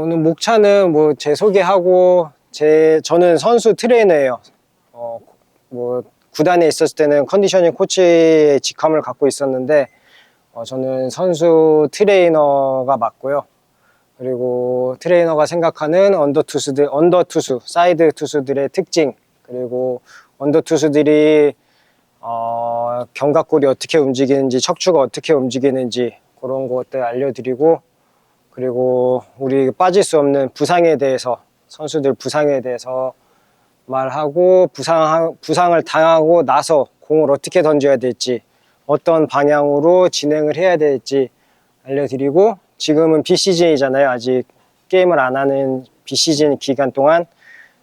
오늘 목차는 뭐 제 소개하고 저는 선수 트레이너예요. 뭐 구단에 있었을 때는 컨디셔닝 코치의 직함을 갖고 있었는데 저는 선수 트레이너가 맞고요. 그리고 트레이너가 생각하는 언더 투수, 사이드 투수들의 특징, 그리고 언더 투수들이 견갑골이 어떻게 움직이는지, 척추가 어떻게 움직이는지 그런 것들 알려드리고, 그리고 우리 빠질 수 없는 부상에 대해서, 선수들 부상에 대해서 말하고, 부상을 당하고 나서 공을 어떻게 던져야 될지, 어떤 방향으로 진행을 해야 될지 알려드리고, 지금은 비시즌이잖아요. 아직 게임을 안 하는 비시즌 기간 동안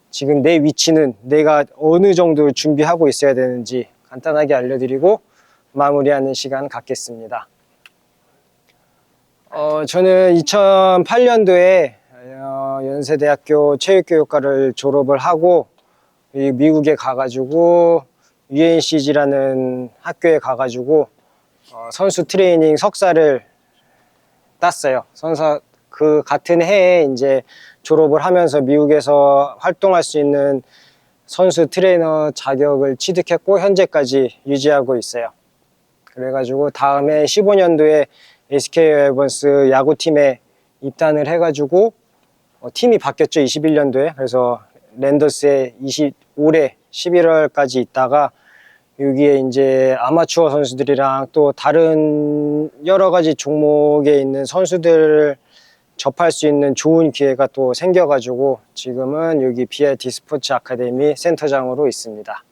지금 내 위치는 내가 어느 정도 준비하고 있어야 되는지 간단하게 알려드리고 마무리하는 시간 갖겠습니다. 저는 2008년도에 연세대학교 체육교육과를 졸업을 하고 미국에 가가지고 UNCG라는 학교에 가가지고 선수 트레이닝 석사를 땄어요. 그 같은 해에 이제 졸업을 하면서 미국에서 활동할 수 있는 선수 트레이너 자격을 취득했고 현재까지 유지하고 있어요. 그래가지고 다음에 15년도에 SK 웨이번스 야구팀에 입단을 해가지고 팀이 바뀌었죠. 21년도에. 그래서 랜더스에 올해 11월까지 있다가 여기에 이제 아마추어 선수들이랑 또 다른 여러 가지 종목에 있는 선수들을 접할 수 있는 좋은 기회가 또 생겨가지고 지금은 여기 BRT 스포츠 아카데미 센터장으로 있습니다.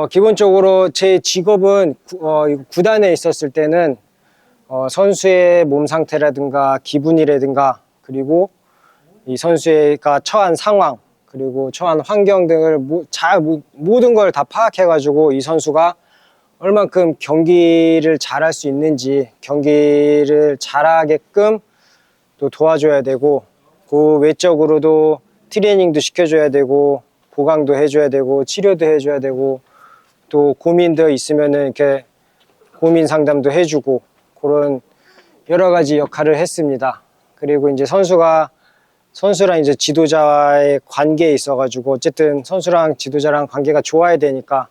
기본적으로 제 직업은 구단에 있었을 때는 선수의 몸 상태라든가 기분이라든가 그리고 이 선수가 처한 상황 그리고 처한 환경 등을 모든 걸 다 파악해가지고 이 선수가 얼만큼 경기를 잘할 수 있는지 경기를 잘하게끔 또 도와줘야 되고 그 외적으로도 트레이닝도 시켜줘야 되고 보강도 해줘야 되고 치료도 해줘야 되고 또 고민도 있으면은 이렇게 고민 상담도 해주고 그런 여러 가지 역할을 했습니다. 그리고 이제 선수랑 이제 지도자와의 관계에 있어가지고 어쨌든 선수랑 지도자랑 관계가 좋아야 되니까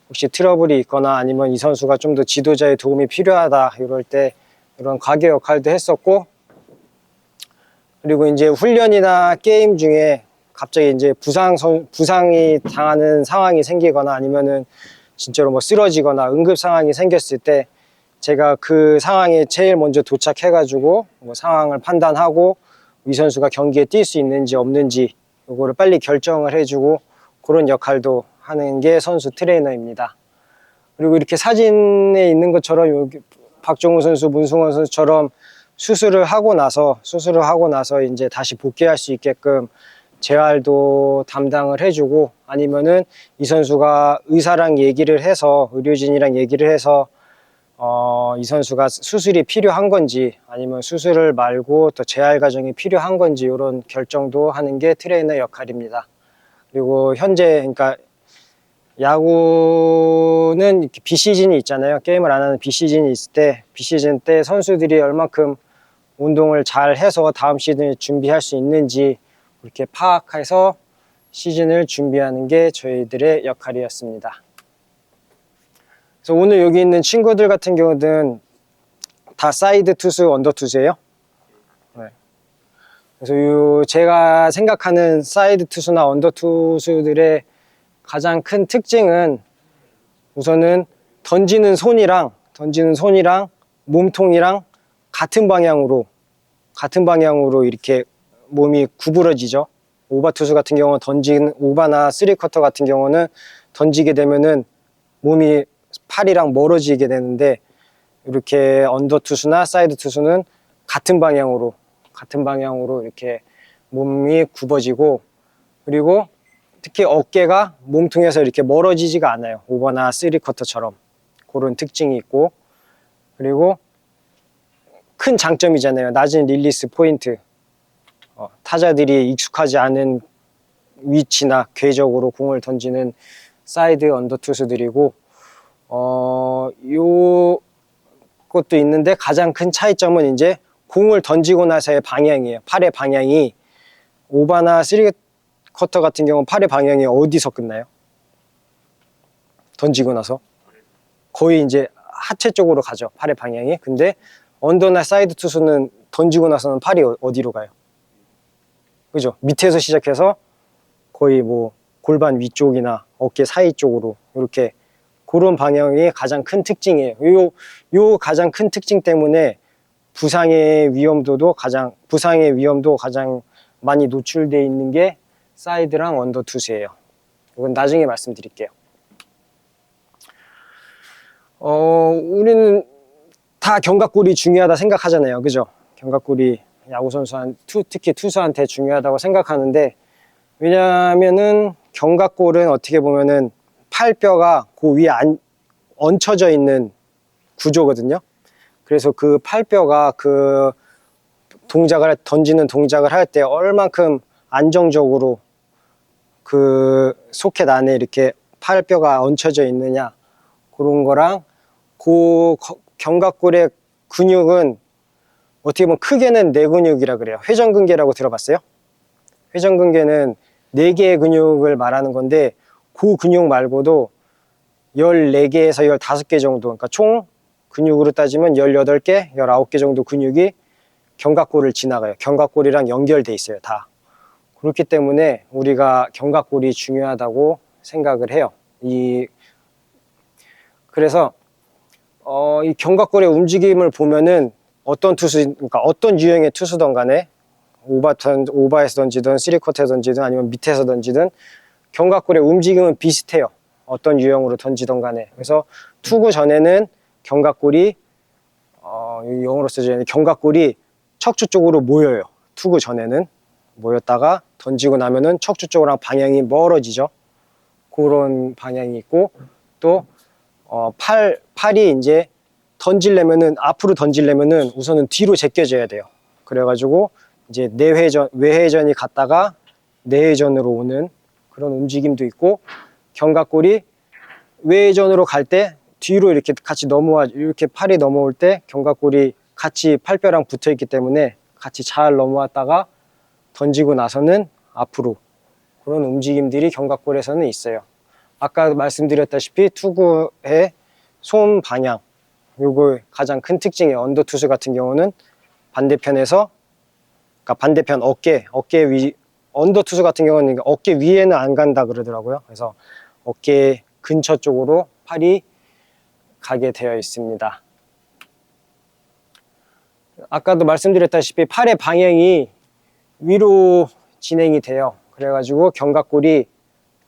혹시 트러블이 있거나 아니면 이 선수가 좀 더 지도자의 도움이 필요하다 이럴 때 이런 가게 역할도 했었고 그리고 이제 훈련이나 게임 중에 갑자기 이제 부상이 당하는 상황이 생기거나 아니면은 진짜로 뭐 쓰러지거나 응급 상황이 생겼을 때 제가 그 상황에 제일 먼저 도착해가지고 뭐 상황을 판단하고 이 선수가 경기에 뛸 수 있는지 없는지 이거를 빨리 결정을 해주고 그런 역할도 하는 게 선수 트레이너입니다. 그리고 이렇게 사진에 있는 것처럼 여기 박종우 선수, 문승원 선수처럼 수술을 하고 나서 이제 다시 복귀할 수 있게끔 재활도 담당을 해주고 아니면은 이 선수가 의사랑 얘기를 해서 의료진이랑 얘기를 해서 이 선수가 수술이 필요한 건지 아니면 수술을 말고 또 재활 과정이 필요한 건지 이런 결정도 하는 게 트레이너 역할입니다. 그리고 현재 그러니까 야구는 이렇게 비시즌이 있잖아요. 게임을 안 하는 비시즌이 있을 때 비시즌 때 선수들이 얼만큼 운동을 잘 해서 다음 시즌을 준비할 수 있는지 이렇게 파악해서 시즌을 준비하는 게 저희들의 역할이었습니다. 그래서 오늘 여기 있는 친구들 같은 경우는 다 사이드 투수, 언더 투수예요. 네. 그래서 제가 생각하는 사이드 투수나 언더 투수들의 가장 큰 특징은 우선은 던지는 손이랑 몸통이랑 같은 방향으로 이렇게 몸이 구부러지죠. 오바 투수 같은 경우는 오바나 쓰리쿼터 같은 경우는 던지게 되면은 몸이 팔이랑 멀어지게 되는데 이렇게 언더 투수나 사이드 투수는 같은 방향으로 이렇게 몸이 굽어지고 그리고 특히 어깨가 몸통에서 이렇게 멀어지지가 않아요. 오버나 쓰리쿼터처럼 그런 특징이 있고 그리고 큰 장점이잖아요. 낮은 릴리스 포인트 타자들이 익숙하지 않은 위치나 궤적으로 공을 던지는 사이드 언더 투수들이고 요 것도 있는데 가장 큰 차이점은 이제 공을 던지고 나서의 방향이에요. 팔의 방향이 오바나 쓰리쿼터 같은 경우는 팔의 방향이 어디서 끝나요? 던지고 나서 거의 이제 하체 쪽으로 가죠. 팔의 방향이. 근데 언더나 사이드 투수는 던지고 나서는 팔이 어디로 가요? 그죠? 밑에서 시작해서 거의 뭐 골반 위쪽이나 어깨 사이 쪽으로 이렇게 그런 방향이 가장 큰 특징이에요. 요 가장 큰 특징 때문에 부상의 위험도 가장 많이 노출되어 있는 게 사이드랑 언더 투수예요. 이건 나중에 말씀드릴게요. 우리는 다 견갑골이 중요하다 생각하잖아요. 그죠? 견갑골이 특히 투수한테 중요하다고 생각하는데, 왜냐하면은 견갑골은 어떻게 보면은 팔뼈가 그 위에 얹혀져 있는 구조거든요. 그래서 그 팔뼈가 그 던지는 동작을 할 때 얼만큼 안정적으로 그 소켓 안에 이렇게 팔뼈가 얹혀져 있느냐, 그런 거랑 그 견갑골의 근육은 어떻게 보면 크게는 네 근육이라 그래요. 회전근개라고 들어봤어요? 회전근개는 4개의 근육을 말하는 건데, 그 근육 말고도 14개에서 15개 정도, 그러니까 총 근육으로 따지면 18개, 19개 정도 근육이 견갑골을 지나가요. 견갑골이랑 연결돼 있어요, 다. 그렇기 때문에 우리가 견갑골이 중요하다고 생각을 해요. 그래서 이 견갑골의 움직임을 보면은 그러니까 어떤 유형의 투수든 간에 오바에서 던지든 쓰리쿼터에서 던지든 아니면 밑에서 던지든 견갑골의 움직임은 비슷해요. 어떤 유형으로 던지든 간에. 그래서 투구 전에는 견갑골이 영어로 쓰자면 견갑골이 척추 쪽으로 모여요. 투구 전에는 모였다가 던지고 나면은 척추 쪽으로 방향이 멀어지죠. 그런 방향이 있고, 또 팔이 이제 앞으로 던지려면은 우선은 뒤로 제껴져야 돼요. 그래가지고 이제 외회전이 갔다가 내회전으로 오는 그런 움직임도 있고, 견갑골이 외회전으로 갈 때 뒤로 이렇게 같이 이렇게 팔이 넘어올 때 견갑골이 같이 팔뼈랑 붙어 있기 때문에 같이 잘 넘어왔다가 던지고 나서는 앞으로, 그런 움직임들이 견갑골에서는 있어요. 아까 말씀드렸다시피 투구의 손 방향, 요거 가장 큰 특징이에요. 언더 투수 같은 경우는 반대편 어깨 위, 언더 투수 같은 경우는 어깨 위에는 안 간다 그러더라고요. 그래서 어깨 근처 쪽으로 팔이 가게 되어 있습니다. 아까도 말씀드렸다시피 팔의 방향이 위로 진행이 돼요. 그래가지고 견갑골이,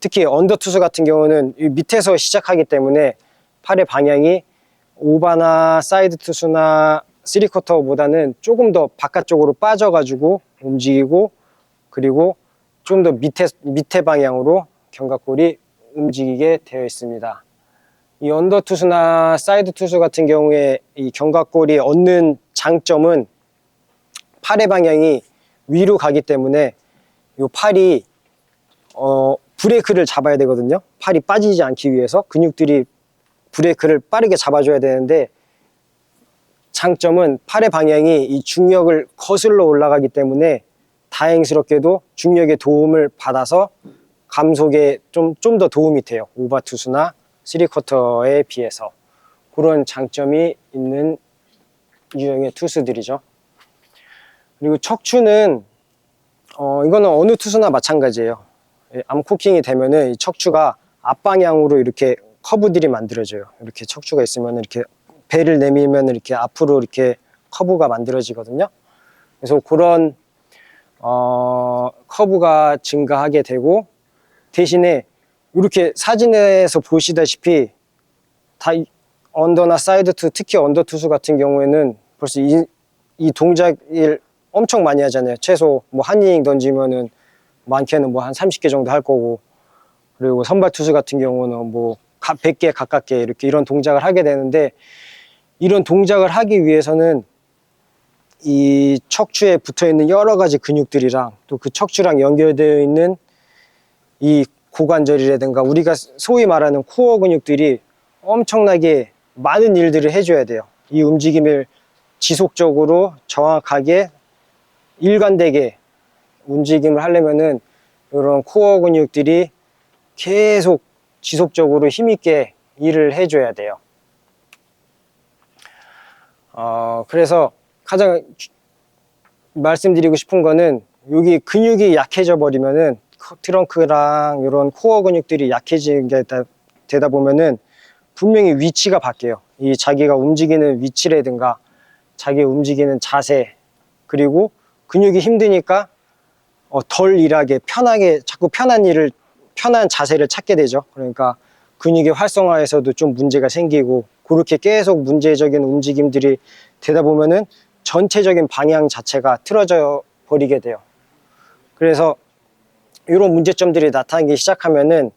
특히 언더 투수 같은 경우는 밑에서 시작하기 때문에 팔의 방향이 오바나 사이드 투수나 쓰리쿼터보다는 조금 더 바깥쪽으로 빠져가지고 움직이고, 그리고 좀 더 밑에 방향으로 견갑골이 움직이게 되어 있습니다. 이 언더 투수나 사이드 투수 같은 경우에 이 견갑골이 얻는 장점은 팔의 방향이 위로 가기 때문에 이 팔이 브레이크를 잡아야 되거든요. 팔이 빠지지 않기 위해서 근육들이 브레이크를 빠르게 잡아줘야 되는데, 장점은 팔의 방향이 이 중력을 거슬러 올라가기 때문에 다행스럽게도 중력의 도움을 받아서 감속에 좀 더 도움이 돼요. 오바 투수나 쓰리쿼터에 비해서. 그런 장점이 있는 유형의 투수들이죠. 그리고 척추는 이거는 어느 투수나 마찬가지예요. 암코킹이 되면은 이 척추가 앞방향으로 이렇게 커브들이 만들어져요. 이렇게 척추가 있으면 이렇게 배를 내밀면 이렇게 앞으로 이렇게 커브가 만들어지거든요. 그래서 그런 커브가 증가하게 되고, 대신에 이렇게 사진에서 보시다시피 다 언더나 사이드 투, 특히 언더 투수 같은 경우에는 벌써 이 동작을 엄청 많이 하잖아요. 최소 뭐 한 이닝 던지면은 많게는 뭐 한 30개 정도 할 거고, 그리고 선발 투수 같은 경우는 뭐 100개 가깝게 이런 동작을 하게 되는데, 이런 동작을 하기 위해서는 이 척추에 붙어 있는 여러 가지 근육들이랑 또 그 척추랑 연결되어 있는 이 고관절이라든가 우리가 소위 말하는 코어 근육들이 엄청나게 많은 일들을 해줘야 돼요. 이 움직임을 지속적으로 정확하게 일관되게 움직임을 하려면은 이런 코어 근육들이 계속 지속적으로 힘있게 일을 해줘야 돼요. 그래서 가장 말씀드리고 싶은 거는 여기 근육이 약해져 버리면은 트렁크랑 이런 코어 근육들이 약해지게 되다 보면은 분명히 위치가 바뀌어요. 이 자기가 움직이는 위치라든가 자기 움직이는 자세, 그리고 근육이 힘드니까 덜 일하게 편하게 자꾸 편한 자세를 찾게 되죠. 그러니까 근육의 활성화에서도 좀 문제가 생기고, 그렇게 계속 문제적인 움직임들이 되다 보면은 전체적인 방향 자체가 틀어져 버리게 돼요. 그래서 이런 문제점들이 나타나기 시작하면은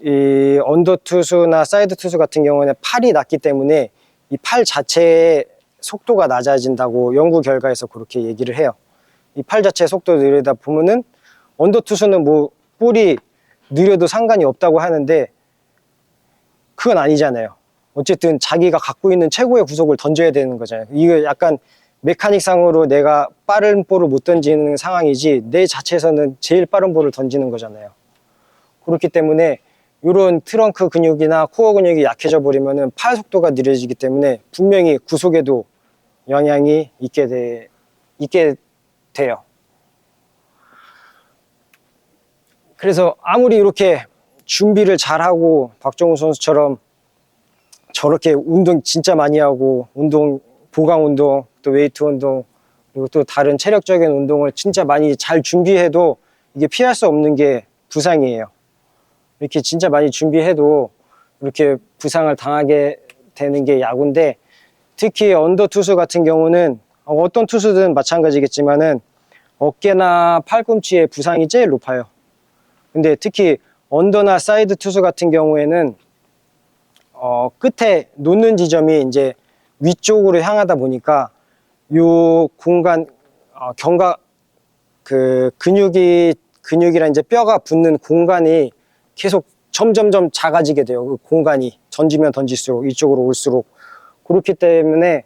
이 언더 투수나 사이드 투수 같은 경우는 팔이 낮기 때문에 이 팔 자체의 속도가 낮아진다고 연구 결과에서 그렇게 얘기를 해요. 이 팔 자체의 속도를 느리다 보면은 언더 투수는 뭐 볼이 느려도 상관이 없다고 하는데 그건 아니잖아요. 어쨌든 자기가 갖고 있는 최고의 구속을 던져야 되는 거잖아요. 이거 약간 메카닉상으로 내가 빠른 볼을 못 던지는 상황이지 내 자체에서는 제일 빠른 볼을 던지는 거잖아요. 그렇기 때문에 이런 트렁크 근육이나 코어 근육이 약해져 버리면은 팔 속도가 느려지기 때문에 분명히 구속에도 영향이 있게 돼요. 그래서 아무리 이렇게 준비를 잘하고 박정우 선수처럼 저렇게 운동 진짜 많이 하고 보강 운동, 또 웨이트 운동, 그리고 또 다른 체력적인 운동을 진짜 많이 잘 준비해도 이게 피할 수 없는 게 부상이에요. 이렇게 진짜 많이 준비해도 이렇게 부상을 당하게 되는 게 야구인데, 특히 언더 투수 같은 경우는 어떤 투수든 마찬가지겠지만은 어깨나 팔꿈치의 부상이 제일 높아요. 근데 특히 언더나 사이드 투수 같은 경우에는 끝에 놓는 지점이 이제 위쪽으로 향하다 보니까 요 공간 견갑 근육이랑 이제 뼈가 붙는 공간이 계속 점점점 작아지게 돼요. 그 공간이 던지면 던질수록 이쪽으로 올수록. 그렇기 때문에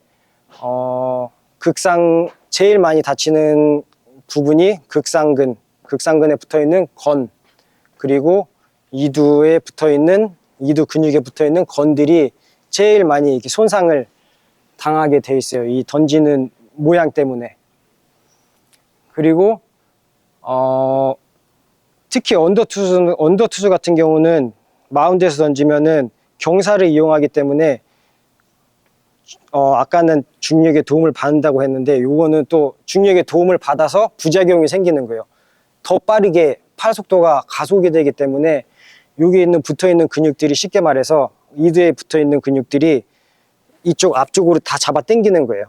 제일 많이 다치는 부분이 극상근에 붙어있는 건, 그리고 이두 근육에 붙어있는 건들이 제일 많이 이렇게 손상을 당하게 돼 있어요. 이 던지는 모양 때문에. 그리고 특히 언더 투수 같은 경우는 마운드에서 던지면은 경사를 이용하기 때문에 아까는 중력의 도움을 받는다고 했는데 요거는 또 중력의 도움을 받아서 부작용이 생기는 거예요. 더 빠르게 팔 속도가 가속이 되기 때문에 여기 붙어있는 근육들이, 쉽게 말해서 이두에 붙어있는 근육들이 이쪽 앞쪽으로 다 잡아 당기는 거예요.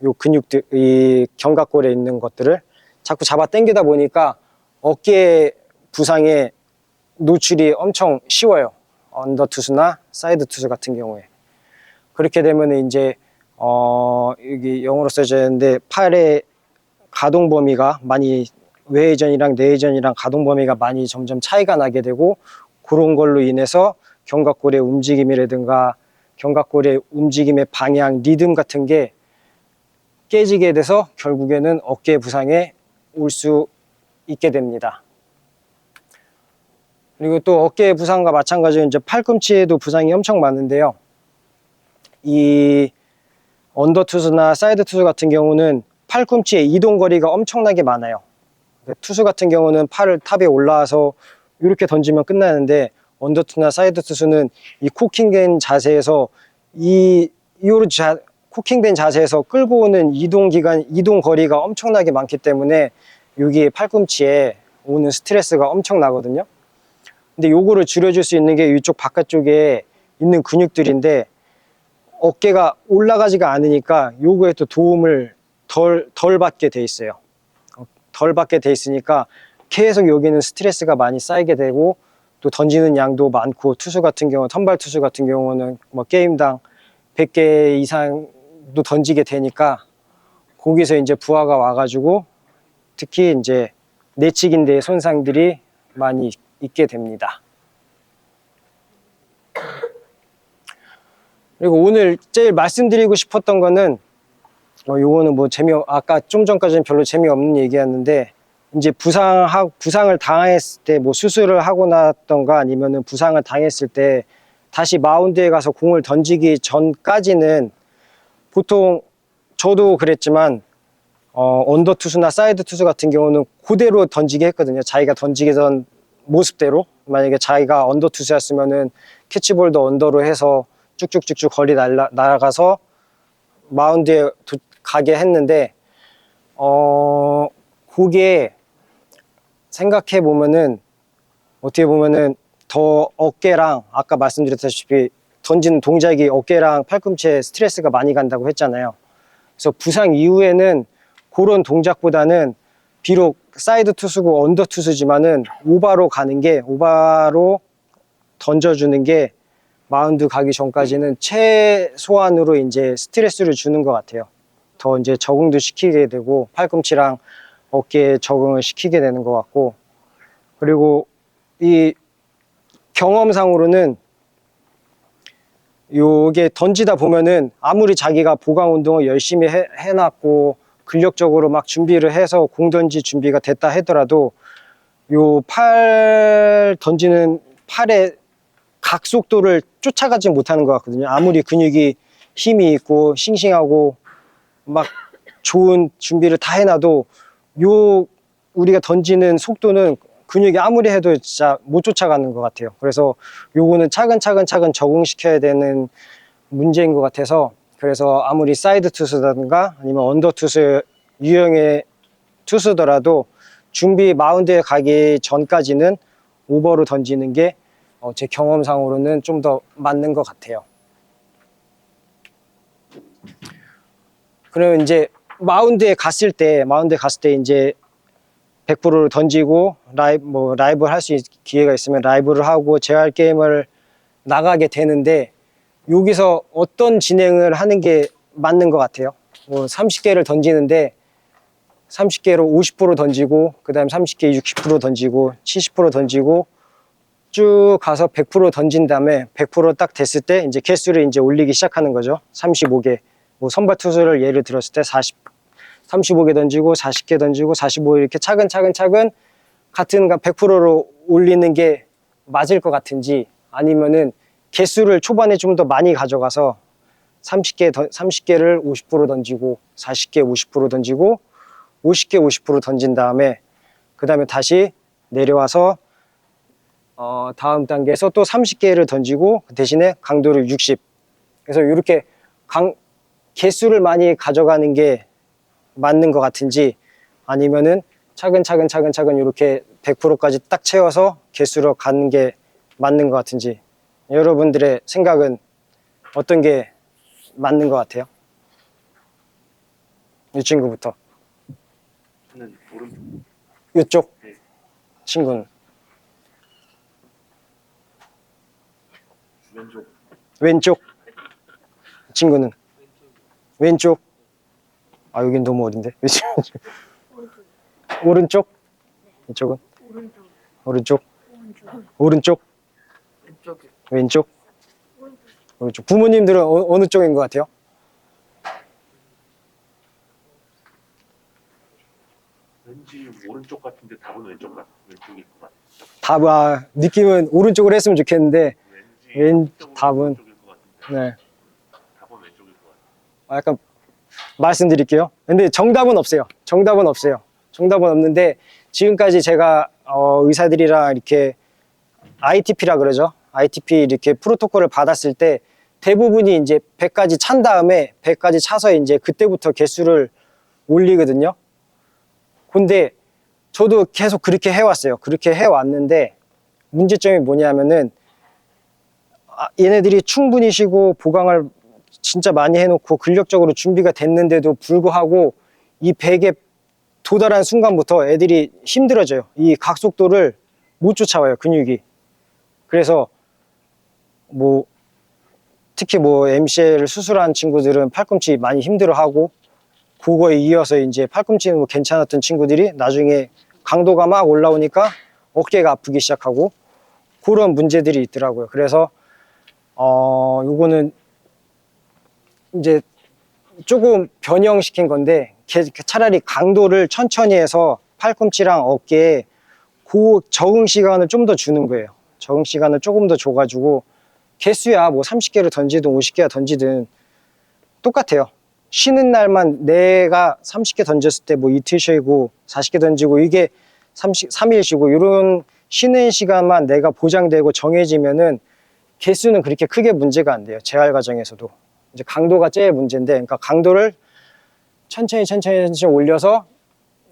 요 근육들, 이 견갑골에 있는 것들을 자꾸 잡아 당기다 보니까 어깨 부상에 노출이 엄청 쉬워요. 언더 투수나 사이드 투수 같은 경우에. 그렇게 되면 이제 여기 영어로 써져 있는데 팔의 가동 범위가 많이, 외회전이랑 내회전이랑 가동 범위가 많이 점점 차이가 나게 되고, 그런 걸로 인해서 견갑골의 움직임이라든가 견갑골의 움직임의 방향, 리듬 같은 게 깨지게 돼서 결국에는 어깨 부상에 올 수 있게 됩니다. 그리고 또 어깨 부상과 마찬가지로 이제 팔꿈치에도 부상이 엄청 많은데요. 이 언더 투수나 사이드 투수 같은 경우는 팔꿈치의 이동 거리가 엄청나게 많아요. 투수 같은 경우는 팔을 탑에 올라와서 이렇게 던지면 끝나는데, 언더 투수나 사이드 투수는 이 코킹된 자세에서 코킹된 자세에서 끌고 오는 이동 거리가 엄청나게 많기 때문에 여기 팔꿈치에 오는 스트레스가 엄청나거든요. 근데 요거를 줄여줄 수 있는 게 이쪽 바깥쪽에 있는 근육들인데, 어깨가 올라가지가 않으니까 요거에 또 도움을 덜 받게 돼 있어요. 덜 받게 돼 있으니까 계속 여기는 스트레스가 많이 쌓이게 되고, 또 던지는 양도 많고, 선발 투수 같은 경우는 뭐 게임당 100개 이상도 던지게 되니까 거기서 이제 부하가 와가지고 특히 이제 내치긴대의 손상들이 많이 있게 됩니다. 그리고 오늘 제일 말씀드리고 싶었던 거는 요거는 뭐 아까 좀 전까지는 별로 재미없는 얘기였는데, 이제 부상을 당했을 때 뭐 수술을 하고 났던가 아니면은 부상을 당했을 때 다시 마운드에 가서 공을 던지기 전까지는 보통 저도 그랬지만 언더 투수나 사이드 투수 같은 경우는 그대로 던지게 했거든요. 자기가 던지던 모습대로. 만약에 자기가 언더 투수였으면은 캐치볼도 언더로 해서 쭉쭉쭉쭉 거리 날아가서 마운드에 가게 했는데, 그게 생각해 보면은 어떻게 보면은 더 어깨랑, 아까 말씀드렸다시피 던지는 동작이 어깨랑 팔꿈치에 스트레스가 많이 간다고 했잖아요. 그래서 부상 이후에는 그런 동작보다는 비록 사이드 투수고 언더 투수지만은 오바로 던져주는 게 마운드 가기 전까지는 최소한으로 이제 스트레스를 주는 것 같아요. 더 이제 적응도 시키게 되고 팔꿈치랑 어깨에 적응을 시키게 되는 것 같고, 그리고 이 경험상으로는 요게 던지다 보면은 아무리 자기가 보강 운동을 열심히 해놨고 근력적으로 막 준비를 해서 공 던지 준비가 됐다 하더라도 요 던지는 팔의 각속도를 쫓아가지 못하는 것 같거든요. 아무리 근육이 힘이 있고 싱싱하고 막 좋은 준비를 다 해놔도 우리가 던지는 속도는 근육이 아무리 해도 진짜 못 쫓아가는 것 같아요. 그래서 요거는 차근차근 적응시켜야 되는 문제인 것 같아서, 그래서 아무리 사이드 투수라든가 아니면 언더 투수 유형의 투수더라도 준비 마운드에 가기 전까지는 오버로 던지는 게 제 경험상으로는 좀 더 맞는 것 같아요. 그러면 이제 마운드에 갔을 때 이제 100%를 던지고 라이브 할 수 기회가 있으면 라이브를 하고 재활 게임을 나가게 되는데, 여기서 어떤 진행을 하는 게 맞는 것 같아요? 뭐 30개를 던지는데 30개로 50% 던지고 그 다음 30개 60% 던지고 70% 던지고 쭉 가서 100% 던진 다음에 100% 딱 됐을 때 이제 개수를 이제 올리기 시작하는 거죠. 35개. 뭐 선발 투수를 예를 들었을 때 35개 던지고 40개 던지고 45 이렇게 차근차근 같은 100%로 올리는 게 맞을 것 같은지, 아니면은 개수를 초반에 좀 더 많이 가져가서 30개를 50% 던지고 40개 50% 던지고 50개 50% 던진 다음에 그 다음에 다시 내려와서 다음 단계에서 또 30개를 던지고 그 대신에 강도를 60. 그래서 이렇게 개수를 많이 가져가는 게 맞는 것 같은지, 아니면은 차근차근 이렇게 100%까지 딱 채워서 개수로 가는 게 맞는 것 같은지, 여러분들의 생각은 어떤 게 맞는 것 같아요? 이 친구부터. 저는 오른쪽. 이쪽 네. 친구는 왼쪽. 왼쪽. 이 친구는 왼쪽. 아, 여긴 너무 어린데. 오른쪽. 이쪽은 오른쪽. 오른쪽. 왼쪽. 오른쪽. 부모님들은 어느 쪽인 것 같아요? 왠지 오른쪽 같은데 답은 왼쪽일 것 같아요. 느낌은 오른쪽으로 했으면 좋겠는데 왠지 답은 오른쪽일 것 같은데 네. 답은 왼쪽일 것 같아요. 약간 말씀드릴게요. 근데 정답은 없어요. 정답은 없는데 지금까지 제가 의사들이랑 이렇게 ITP라 그러죠. ITP 이렇게 프로토콜을 받았을 때 대부분이 이제 100까지 찬 다음에 100까지 차서 이제 그때부터 개수를 올리거든요. 근데 저도 계속 그렇게 해왔어요. 그렇게 해왔는데 문제점이 뭐냐면은 얘네들이 충분히 쉬고 보강을 진짜 많이 해놓고 근력적으로 준비가 됐는데도 불구하고 이 100에 도달한 순간부터 애들이 힘들어져요. 이 각속도를 못 쫓아와요, 근육이. 그래서 뭐 특히 뭐 MCL을 수술한 친구들은 팔꿈치 많이 힘들어하고, 그거에 이어서 이제 팔꿈치는 뭐 괜찮았던 친구들이 나중에 강도가 막 올라오니까 어깨가 아프기 시작하고 그런 문제들이 있더라고요. 그래서 요거는 이제 조금 변형시킨 건데 차라리 강도를 천천히 해서 팔꿈치랑 어깨에 그 적응 시간을 좀 더 주는 거예요. 적응 시간을 조금 더 줘가지고 개수야 뭐 30개를 던지든 50개가 던지든 똑같아요. 쉬는 날만 내가 30개 던졌을 때 뭐 이틀 쉬고 40개 던지고 이게 3일 쉬고 이런 쉬는 시간만 내가 보장되고 정해지면은 개수는 그렇게 크게 문제가 안 돼요. 재활 과정에서도. 이제 강도가 제일 문제인데, 그러니까 강도를 천천히 올려서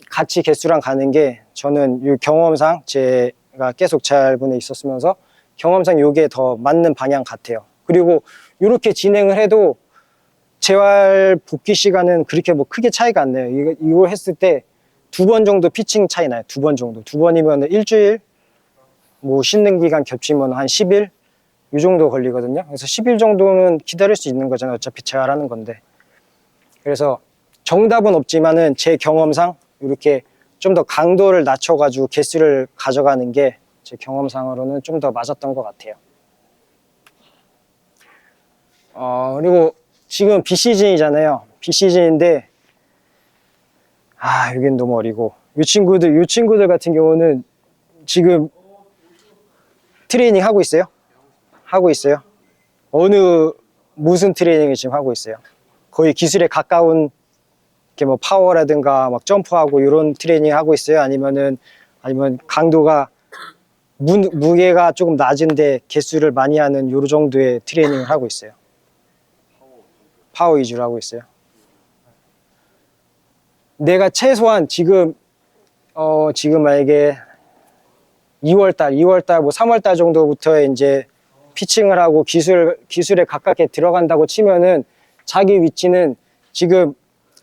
같이 개수랑 가는 게 저는 이 경험상 제가 계속 재활분에 있었으면서 경험상 이게 더 맞는 방향 같아요. 그리고 이렇게 진행을 해도 재활 복귀 시간은 그렇게 뭐 크게 차이가 안 나요. 이거 했을 때 2번 정도 피칭 차이 나요. 2번 정도. 2번이면 일주일, 뭐 쉬는 기간 겹치면 한 10일 이 정도 걸리거든요. 그래서 10일 정도는 기다릴 수 있는 거잖아요. 어차피 재활하는 건데. 그래서 정답은 없지만은 제 경험상 이렇게 좀 더 강도를 낮춰가지고 개수를 가져가는 게 제 경험상으로는 좀 더 맞았던 것 같아요. 그리고 지금 비시즌이잖아요. 비시즌인데 여긴 너무 어리고 이 친구들 같은 경우는 지금 트레이닝 하고 있어요? 하고 있어요. 무슨 트레이닝을 지금 하고 있어요? 거의 기술에 가까운 이렇게 뭐 파워라든가 막 점프하고 이런 트레이닝 하고 있어요? 아니면 강도가 무게가 조금 낮은데 개수를 많이 하는 요 정도의 트레이닝을 하고 있어요? 파워 위주로 하고 있어요. 내가 최소한 지금 만약에 2월달, 뭐 3월달 정도부터 이제 피칭을 하고 기술에 가깝게 들어간다고 치면은 자기 위치는 지금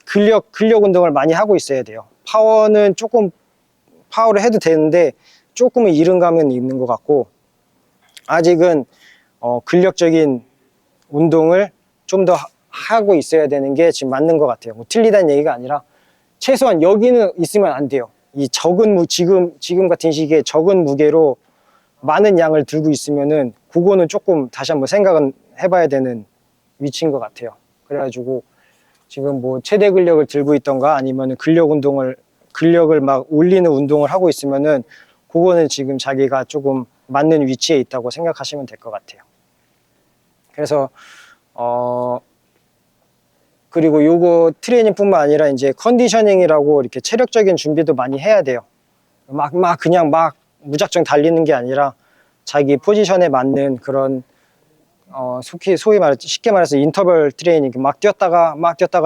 근력 운동을 많이 하고 있어야 돼요. 파워를 해도 되는데 조금은 이른 감은 있는 것 같고, 아직은 근력적인 운동을 좀 더 하고 있어야 되는 게 지금 맞는 것 같아요. 뭐 틀리다는 얘기가 아니라 최소한 여기는 있으면 안 돼요. 이 지금 같은 시기에 적은 무게로 많은 양을 들고 있으면은 그거는 조금 다시 한번 생각은 해봐야 되는 위치인 것 같아요. 그래가지고 지금 뭐 최대 근력을 들고 있던가 아니면 근력을 막 올리는 운동을 하고 있으면은 그거는 지금 자기가 조금 맞는 위치에 있다고 생각하시면 될 것 같아요. 그래서 그리고 요거 트레이닝뿐만 아니라 이제 컨디셔닝이라고 이렇게 체력적인 준비도 많이 해야 돼요. 그냥 무작정 달리는 게 아니라 자기 포지션에 맞는 그런 쉽게 말해서 인터벌 트레이닝, 막 뛰었다가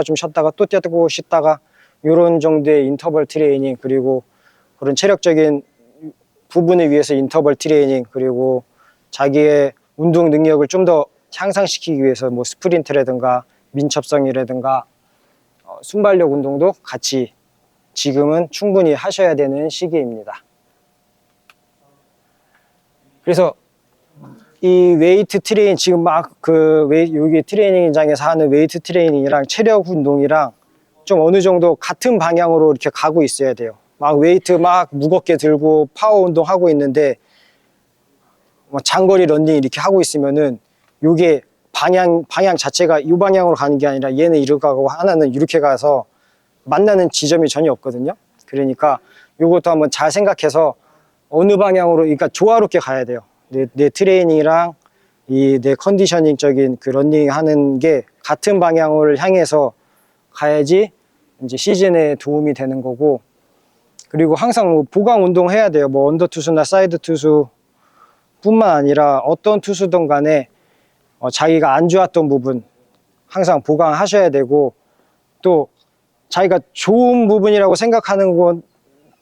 좀 쉬었다가 또 뛰었다가 쉬다가 이런 정도의 인터벌 트레이닝, 그리고 그런 체력적인 부분에 위해서 인터벌 트레이닝, 그리고 자기의 운동 능력을 좀 더 향상시키기 위해서 뭐 스프린트라든가 민첩성이라든가 순발력 운동도 같이 지금은 충분히 하셔야 되는 시기입니다. 그래서 이 웨이트 트레이닝, 지금 여기 트레이닝장에서 하는 웨이트 트레이닝이랑 체력 운동이랑 좀 어느 정도 같은 방향으로 이렇게 가고 있어야 돼요. 웨이트 무겁게 들고 파워 운동 하고 있는데 장거리 런닝 이렇게 하고 있으면은 요게 방향 자체가 이 방향으로 가는 게 아니라 얘는 이렇게 가고 하나는 이렇게 가서 만나는 지점이 전혀 없거든요. 그러니까 요것도 한번 잘 생각해서 어느 방향으로, 그러니까 조화롭게 가야 돼요. 내 트레이닝이랑 내 컨디셔닝적인 그 런닝 하는 게 같은 방향을 향해서 가야지 이제 시즌에 도움이 되는 거고, 그리고 항상 뭐 보강 운동 해야 돼요. 뭐 언더 투수나 사이드 투수 뿐만 아니라 어떤 투수든 간에 자기가 안 좋았던 부분 항상 보강하셔야 되고, 또 자기가 좋은 부분이라고 생각하는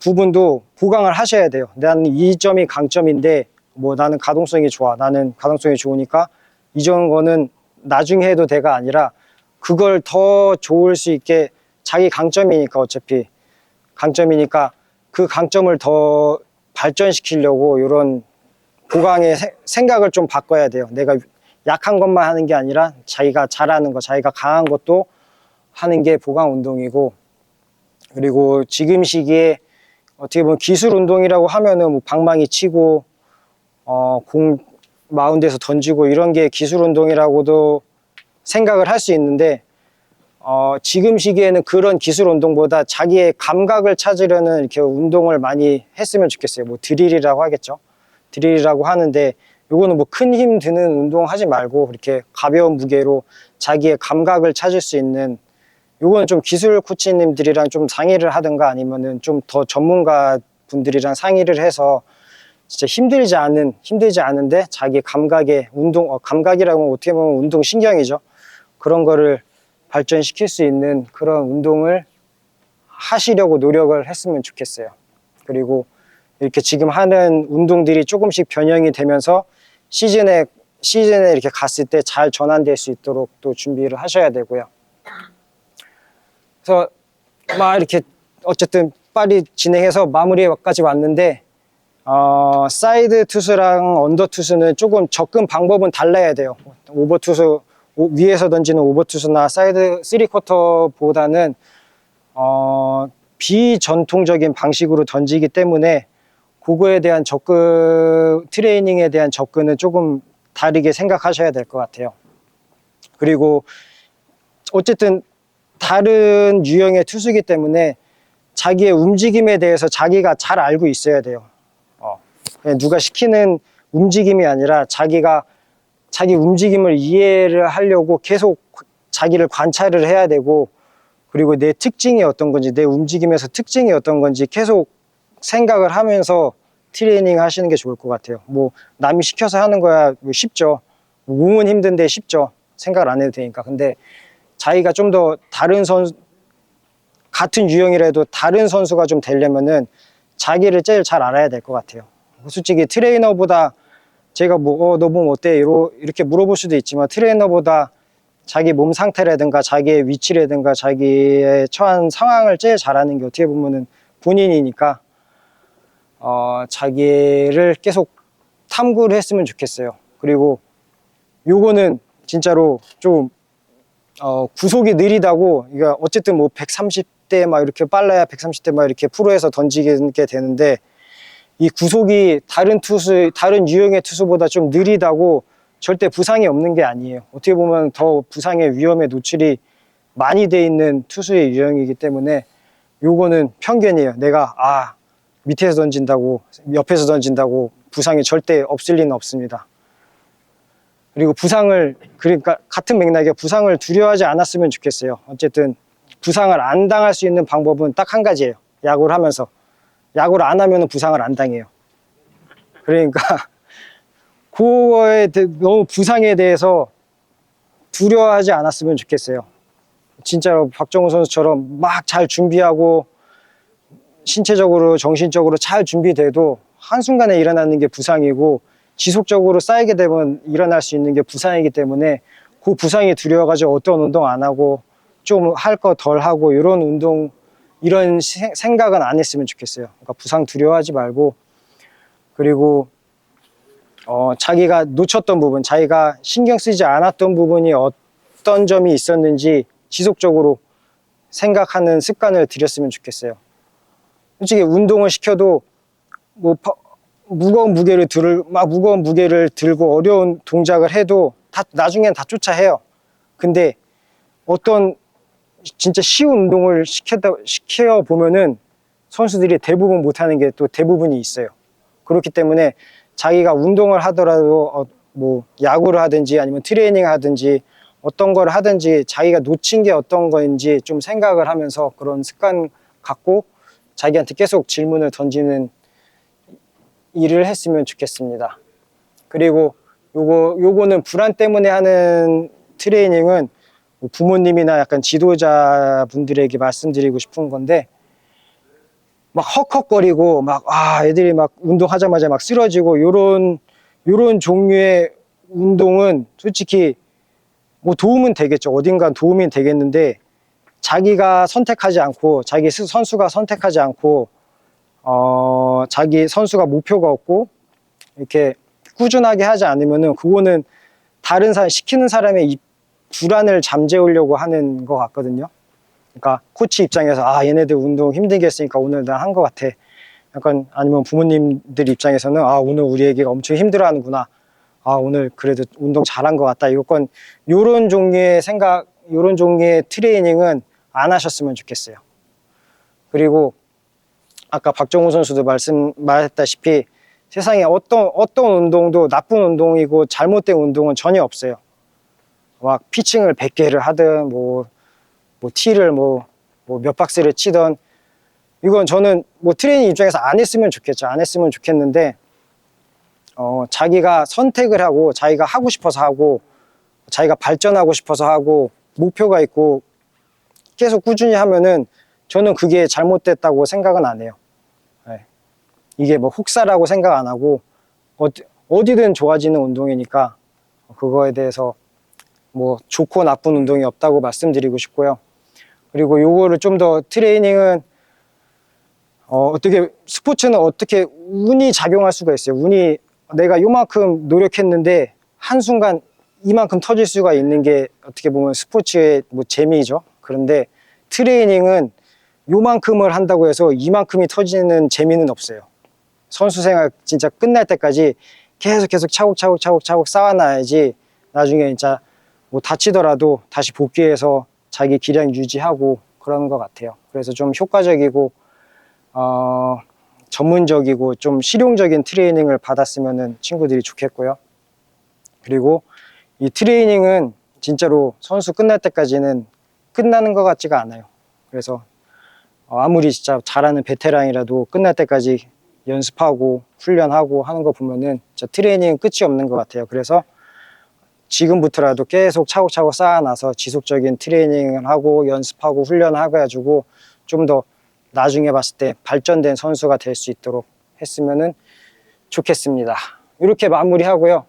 부분도 보강을 하셔야 돼요. 나는 이 점이 강점인데 뭐 나는 가동성이 좋아, 나는 가동성이 좋으니까 이전 거는 나중에 해도 돼가 아니라 그걸 더 좋을 수 있게, 자기 강점이니까 어차피 강점이니까 그 강점을 더 발전시키려고 이런 보강의 생각을 좀 바꿔야 돼요. 내가 약한 것만 하는 게 아니라 자기가 잘하는 거, 자기가 강한 것도 하는 게 보강 운동이고, 그리고 지금 시기에 어떻게 보면 기술 운동이라고 하면은 뭐 방망이 치고 공 마운드에서 던지고 이런 게 기술 운동이라고도 생각을 할 수 있는데, 지금 시기에는 그런 기술 운동보다 자기의 감각을 찾으려는 이렇게 운동을 많이 했으면 좋겠어요. 뭐 드릴이라고 하겠죠. 드릴이라고 하는데 요거는 뭐 큰 힘 드는 운동 하지 말고 이렇게 가벼운 무게로 자기의 감각을 찾을 수 있는, 요거는 좀 기술 코치님들이랑 좀 상의를 하든가 아니면은 좀 더 전문가 분들이랑 상의를 해서 진짜 힘들지 않은데 자기 감각의 운동, 감각이라고 어떻게 보면 운동 신경이죠. 그런 거를 발전시킬 수 있는 그런 운동을 하시려고 노력을 했으면 좋겠어요. 그리고 이렇게 지금 하는 운동들이 조금씩 변형이 되면서 시즌에 이렇게 갔을 때 잘 전환될 수 있도록 또 준비를 하셔야 되고요. 그래서 막 이렇게 어쨌든 빨리 진행해서 마무리까지 왔는데, 사이드 투수랑 언더 투수는 조금 접근 방법은 달라야 돼요. 오버 투수, 위에서 던지는 오버 투수나 사이드 3쿼터보다는 비전통적인 방식으로 던지기 때문에 그거에 대한 트레이닝에 대한 접근은 조금 다르게 생각하셔야 될 것 같아요. 그리고 어쨌든 다른 유형의 투수이기 때문에 자기의 움직임에 대해서 자기가 잘 알고 있어야 돼요. 그냥 누가 시키는 움직임이 아니라 자기가 자기 움직임을 이해를 하려고 계속 자기를 관찰을 해야 되고, 그리고 내 특징이 어떤 건지, 내 움직임에서 특징이 어떤 건지 계속 생각을 하면서 트레이닝 하시는 게 좋을 것 같아요. 뭐 남이 시켜서 하는 거야 뭐 쉽죠. 몸은 힘든데 쉽죠. 생각을 안 해도 되니까. 근데 자기가 좀 더 같은 유형이라도 다른 선수가 좀 되려면은 자기를 제일 잘 알아야 될 것 같아요. 솔직히 트레이너보다 제가 뭐 너 몸 어때? 이렇게 물어볼 수도 있지만, 트레이너보다 자기 몸 상태라든가 자기의 위치라든가 자기의 처한 상황을 제일 잘하는 게 어떻게 보면은 본인이니까 자기를 계속 탐구를 했으면 좋겠어요. 그리고 요거는 진짜로 좀 구속이 느리다고, 이거 어쨌든 뭐 130대 막 이렇게 빨라야 130대 막 이렇게 프로에서 던지게 되는데, 이 구속이 다른 유형의 투수보다 좀 느리다고 절대 부상이 없는 게 아니에요. 어떻게 보면 더 부상의 위험에 노출이 많이 돼 있는 투수의 유형이기 때문에 요거는 편견이에요. 내가 밑에서 던진다고, 옆에서 던진다고 부상이 절대 없을 리는 없습니다. 그리고 그러니까 같은 맥락에 부상을 두려워하지 않았으면 좋겠어요. 어쨌든 부상을 안 당할 수 있는 방법은 딱 한 가지예요. 야구를 하면서. 야구를 안 하면 부상을 안 당해요. 그러니까 너무 부상에 대해서 두려워하지 않았으면 좋겠어요. 진짜로 박정우 선수처럼 막 잘 준비하고 신체적으로 정신적으로 잘 준비돼도 한순간에 일어나는 게 부상이고, 지속적으로 쌓이게 되면 일어날 수 있는 게 부상이기 때문에 그 부상이 두려워가지고 어떤 운동 안 하고 좀 할 거 덜 하고 이런 생각은 안 했으면 좋겠어요. 그러니까 부상 두려워하지 말고, 그리고 자기가 놓쳤던 부분, 자기가 신경 쓰지 않았던 부분이 어떤 점이 있었는지 지속적으로 생각하는 습관을 들였으면 좋겠어요. 솔직히 운동을 시켜도 뭐 무거운 무게를 들고 어려운 동작을 해도 나중엔 다 쫓아해요. 근데 어떤 진짜 쉬운 운동을 시켜 보면은 선수들이 대부분 못하는 게 또 대부분이 있어요. 그렇기 때문에 자기가 운동을 하더라도 뭐 야구를 하든지 아니면 트레이닝 하든지 어떤 걸 하든지 자기가 놓친 게 어떤 거인지 좀 생각을 하면서 그런 습관 갖고 자기한테 계속 질문을 던지는 일을 했으면 좋겠습니다. 그리고 요거는 불안 때문에 하는 트레이닝은 부모님이나 약간 지도자분들에게 말씀드리고 싶은 건데, 막 헉헉거리고 애들이 막 운동하자마자 막 쓰러지고 요런 종류의 운동은 솔직히 뭐 도움은 되겠죠. 어딘간 도움이 되겠는데, 자기가 선택하지 않고 자기 선수가 선택하지 않고 자기 선수가 목표가 없고 이렇게 꾸준하게 하지 않으면은 그거는 시키는 사람의 불안을 잠재우려고 하는 것 같거든요. 그러니까 코치 입장에서 얘네들 운동 힘들게 했으니까 오늘 난 한 것 같아. 약간 아니면 부모님들 입장에서는 오늘 우리 애기가 엄청 힘들어하는구나. 오늘 그래도 운동 잘한 것 같다. 요런 종류의 생각, 이런 종류의 트레이닝은 안 하셨으면 좋겠어요. 그리고 아까 박정우 선수도 말했다시피 세상에 어떤 운동도 나쁜 운동이고 잘못된 운동은 전혀 없어요. 막 피칭을 100개를 하든 뭐 티를 몇 박스를 치던, 이건 저는 뭐 트레이닝 입장에서 안 했으면 좋겠죠. 안 했으면 좋겠는데 자기가 선택을 하고 자기가 하고 싶어서 하고 자기가 발전하고 싶어서 하고 목표가 있고 계속 꾸준히 하면은 저는 그게 잘못됐다고 생각은 안 해요. 네. 이게 뭐 혹사라고 생각 안 하고 어디든 좋아지는 운동이니까 그거에 대해서 뭐 좋고 나쁜 운동이 없다고 말씀드리고 싶고요. 그리고 요거를 좀 더 트레이닝은 어떻게 스포츠는 어떻게 운이 작용할 수가 있어요. 운이 내가 요만큼 노력했는데 한순간 이만큼 터질 수가 있는 게 어떻게 보면 스포츠의 뭐 재미죠. 그런데 트레이닝은 요만큼을 한다고 해서 이만큼이 터지는 재미는 없어요. 선수 생활 진짜 끝날 때까지 계속 차곡차곡 쌓아놔야지 나중에 진짜 뭐 다치더라도 다시 복귀해서 자기 기량 유지하고 그런 것 같아요. 그래서 좀 효과적이고 전문적이고 좀 실용적인 트레이닝을 받았으면 친구들이 좋겠고요. 그리고 이 트레이닝은 진짜로 선수 끝날 때까지는 끝나는 것 같지가 않아요. 그래서 아무리 진짜 잘하는 베테랑이라도 끝날 때까지 연습하고 훈련하고 하는 거 보면은 진짜 트레이닝은 끝이 없는 것 같아요. 그래서 지금부터라도 계속 차곡차곡 쌓아놔서 지속적인 트레이닝을 하고 연습하고 훈련하고 해가지고 좀 더 나중에 봤을 때 발전된 선수가 될 수 있도록 했으면 좋겠습니다. 이렇게 마무리하고요.